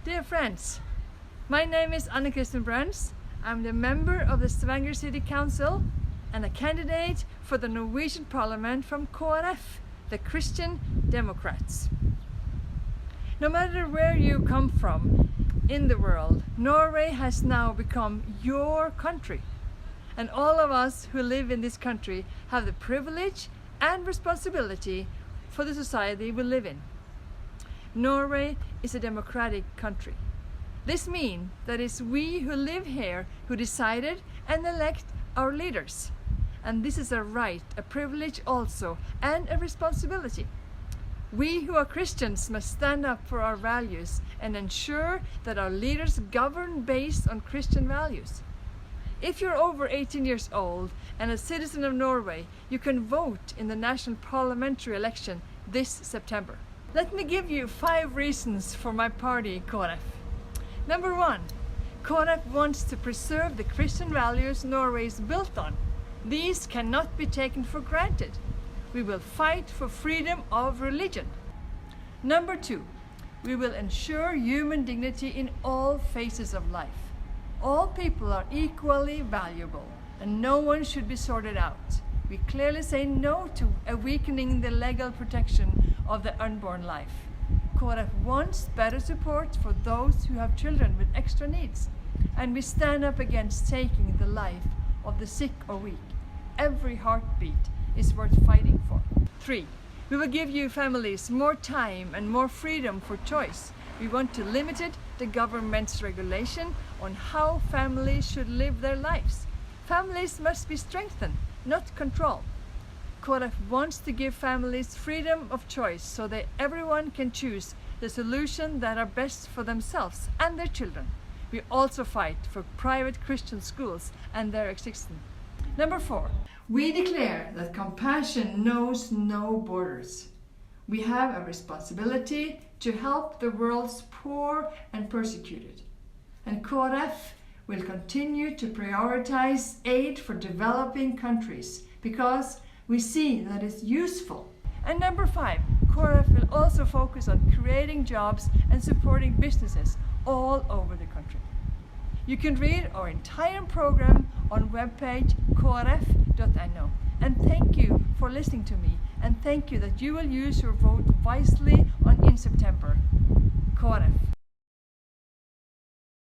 Dear friends, my name is Kristin Bruns. I'm the member of the Stavanger City Council and a candidate for the Norwegian Parliament from KrF, the Christian Democrats. No matter where you come from in the world, Norway has now become your country. And all of us who live in this country have the privilege and responsibility for the society we live in. Norway is a democratic country. This means that it's we who live here who decided and elect our leaders. And this is a right, a privilege also, and a responsibility. We who are Christians must stand up for our values and ensure that our leaders govern based on Christian values. If you're over 18 years old and a citizen of Norway, you can vote in the national parliamentary election this September. Let me give you 5 reasons for my party, KrF. Number 1, KrF wants to preserve the Christian values Norway is built on. These cannot be taken for granted. We will fight for freedom of religion. Number 2, we will ensure human dignity in all phases of life. All people are equally valuable and no one should be sorted out. We clearly say no to weakening the legal protection of the unborn life. KrF wants better support for those who have children with extra needs. And we stand up against taking the life of the sick or weak. Every heartbeat is worth fighting for. 3, we will give you families more time and more freedom for choice. We want to limit the government's regulation on how families should live their lives. Families must be strengthened, not controlled. KrF wants to give families freedom of choice so that everyone can choose the solution that are best for themselves and their children. We also fight for private Christian schools and their existence. Number 4, we declare that compassion knows no borders. We have a responsibility to help the world's poor and persecuted. And KrF will continue to prioritize aid for developing countries because we see that it's useful. And number 5, KrF will also focus on creating jobs and supporting businesses all over the country. You can read our entire program on webpage krf.no. And thank you for listening to me, and thank you that you will use your vote wisely in September. KrF.